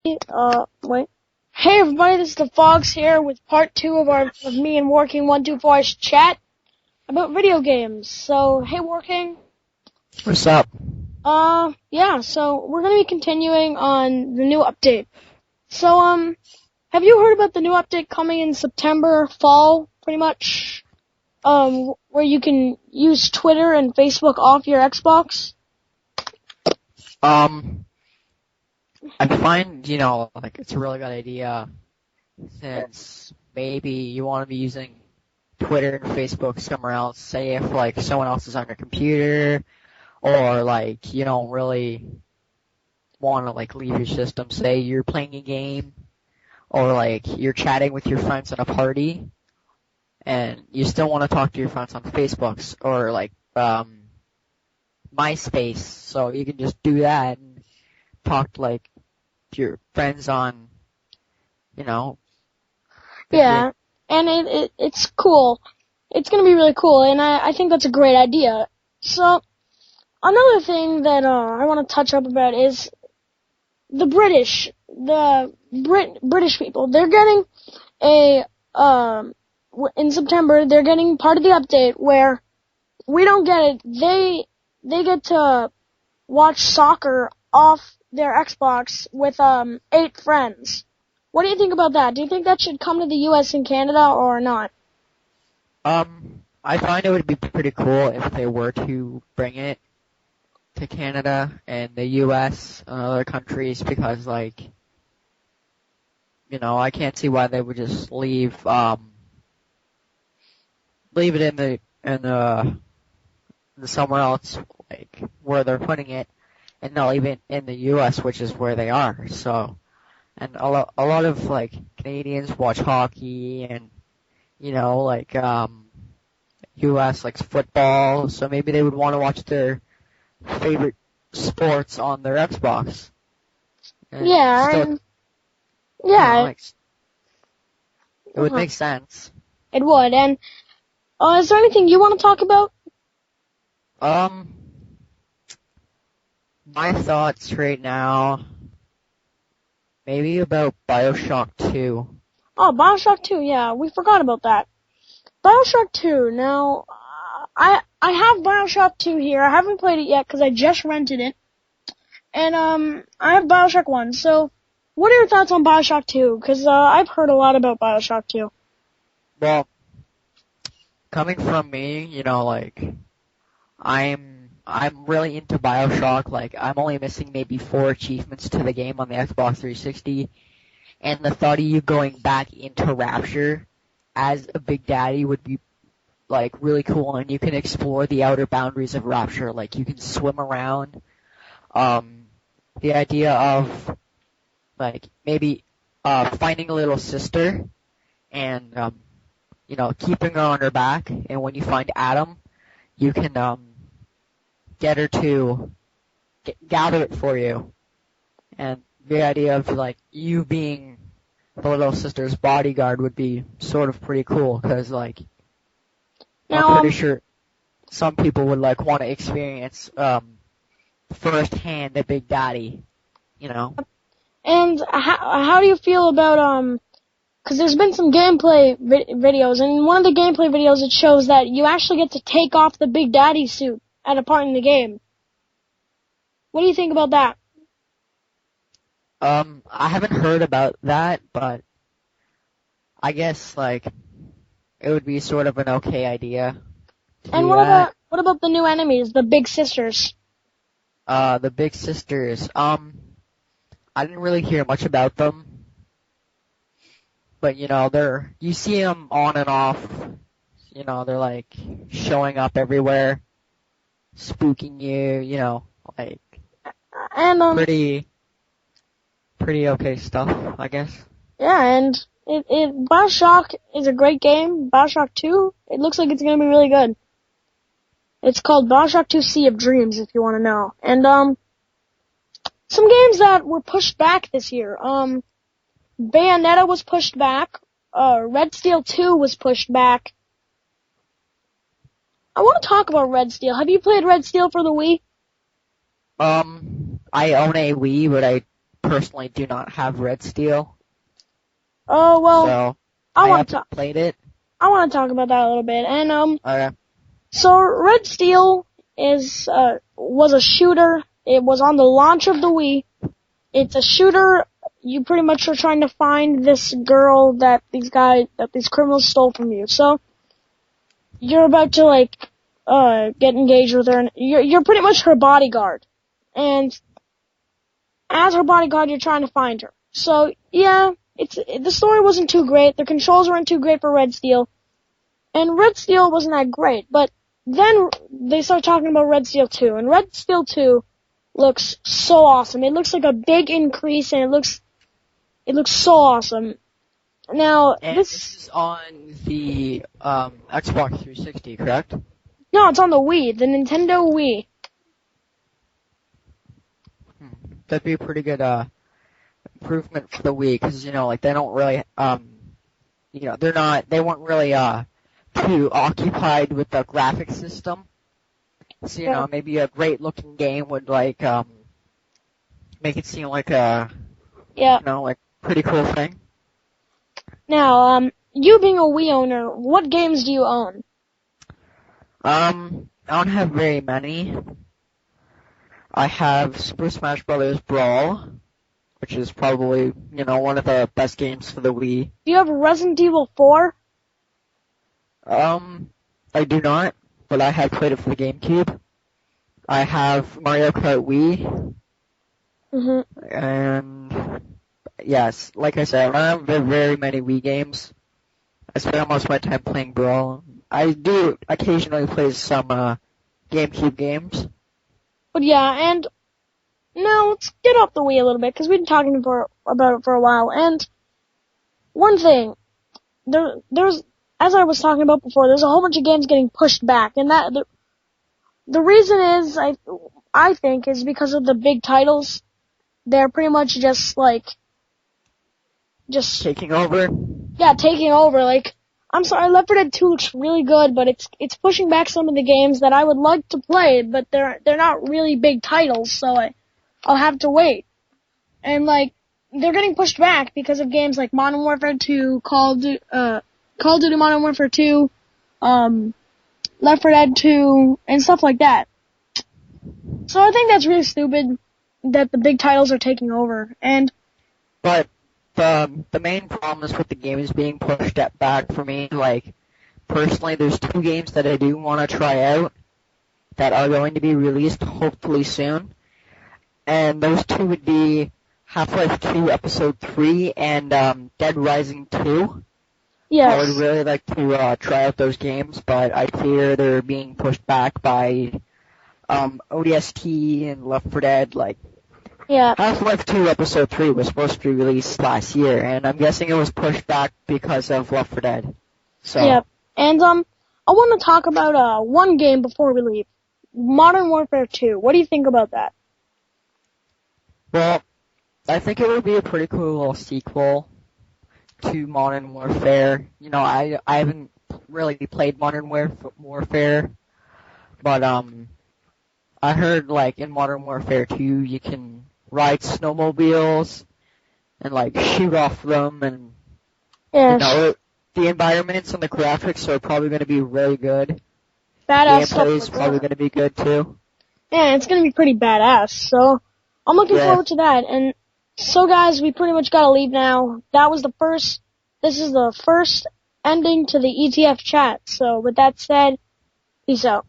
Wait. Hey everybody, this is the Fogs here with part 2 of me and Working 124's chat about video games. So, hey Working. What's up? Yeah, so we're gonna be continuing on the new update. So, have you heard about the new update coming in September, fall, pretty much? Where you can use Twitter and Facebook off your Xbox? I find, like it's a really good idea since maybe you want to be using Twitter and Facebook somewhere else, say if like someone else is on your computer or like you don't really want to like leave your system, say you're playing a game or like you're chatting with your friends at a party and you still want to talk to your friends on Facebook or like MySpace, so you can just do that and talk to like your friends on, Yeah, and it's cool. It's gonna be really cool, and I think that's a great idea. So, another thing that I want to touch up about is the British people. They're getting in September, they're getting part of the update where we don't get it. They get to watch soccer off their Xbox with 8 friends. What do you think about that? Do you think that should come to the US and Canada or not? I find it would be pretty cool if they were to bring it to Canada and the US and other countries because like, I can't see why they would just leave it in the somewhere else, like where they're putting it, and not leave it in the US, which is where they are. So, and a lot of like Canadians watch hockey and like US likes football, so maybe they would want to watch their favorite sports on their Xbox. And Yeah, it would make sense. It would. And is there anything you want to talk about? My thoughts right now, maybe about BioShock 2. Oh, BioShock 2, yeah, we forgot about that. BioShock 2, now, I have BioShock 2 here. I haven't played it yet because I just rented it. And, I have BioShock 1, so what are your thoughts on BioShock 2? Because, I've heard a lot about BioShock 2. Well, coming from me, like, I'm really into BioShock. Like, I'm only missing maybe 4 achievements to the game on the Xbox 360. And the thought of you going back into Rapture as a Big Daddy would be, like, really cool. And you can explore the outer boundaries of Rapture. Like, you can swim around. The idea of, like, maybe, finding a little sister and, keeping her on her back. And when you find Adam, you can, get her to gather it for you. And the idea of, like, you being the little sister's bodyguard would be sort of pretty cool, because, like, I'm pretty sure some people would, like, want to experience, firsthand the Big Daddy, And how do you feel about, because there's been some gameplay videos, and in one of the gameplay videos it shows that you actually get to take off the Big Daddy suit at a part in the game. What do you think about that? I haven't heard about that, but I guess, like, it would be sort of an okay idea. And what about the new enemies, the Big Sisters? The Big Sisters, I didn't really hear much about them. But, you see them on and off, they're like showing up everywhere, spooking you, like, And, pretty okay stuff, I guess. yeah, and BioShock is a great game. BioShock 2, it looks like it's gonna be really good. It's called BioShock 2 Sea of Dreams, if you want to know. And, some games that were pushed back this year. Bayonetta was pushed back. Red Steel 2 was pushed back. I want to talk about Red Steel. Have you played Red Steel for the Wii? I own a Wii, but I personally do not have Red Steel. Oh, well, So, I I want haven't to played it. I want to talk about that a little bit. And Okay. so Red Steel was a shooter. It was on the launch of the Wii. It's a shooter. You pretty much are trying to find this girl that these criminals stole from you. So you're about to like get engaged with her, and you're pretty much her bodyguard. And as her bodyguard, you're trying to find her. So yeah, the story wasn't too great. The controls weren't too great for Red Steel, and Red Steel wasn't that great. But then they started talking about Red Steel 2, and Red Steel 2 looks so awesome. It looks like a big increase, and it looks so awesome. Now, And this is on the Xbox 360, correct? no, it's on the Wii, the Nintendo Wii. That'd be a pretty good improvement for the Wii, because, like, they don't really, they weren't really too occupied with the graphics system. So, maybe a great looking game would, like, make it seem like a, like, pretty cool thing. Now, you being a Wii owner, what games do you own? I don't have very many. I have Super Smash Bros. Brawl, which is probably, one of the best games for the Wii. Do you have Resident Evil 4? I do not, but I have played it for the GameCube. I have Mario Kart Wii. Mm-hmm. And, yes, like I said, I don't have very many Wii games. I spend most of my time playing Brawl. I do occasionally play some, GameCube games. But yeah, and now let's get off the Wii a little bit, because we've been talking about it for a while. And one thing, there's, as I was talking about before, there's a whole bunch of games getting pushed back, and the reason is, I think, is because of the big titles. They're pretty much just taking over? Yeah, taking over. Like, I'm sorry, Left 4 Dead 2 looks really good, but it's pushing back some of the games that I would like to play, but they're not really big titles, so I'll have to wait. And like, they're getting pushed back because of games like Modern Warfare 2, Call of Duty Modern Warfare 2, Left 4 Dead 2, and stuff like that. So I think that's really stupid that the big titles are taking over. But the main problem is with the games being pushed back for me. Like, personally, there's 2 games that I do want to try out that are going to be released hopefully soon. And those 2 would be Half-Life 2 Episode 3 and Dead Rising 2. Yes. I would really like to try out those games, but I fear they're being pushed back by ODST and Left 4 Dead. Like, yeah. Half-Life 2 Episode 3 was supposed to be released last year, and I'm guessing it was pushed back because of Left 4 Dead. So. Yeah. And I want to talk about one game before we leave. Modern Warfare 2. What do you think about that? Well, I think it would be a pretty cool little sequel to Modern Warfare. I haven't really played Modern Warfare, but I heard like in Modern Warfare 2 you can ride snowmobiles and like shoot off them, and yes. The environments and the graphics are probably going to be really good. Badass stuff. Gameplay is probably going to be good too. Yeah, it's going to be pretty badass. So I'm looking forward to that. And so guys, we pretty much got to leave now. This is the first ending to the ETF chat. So with that said, peace out.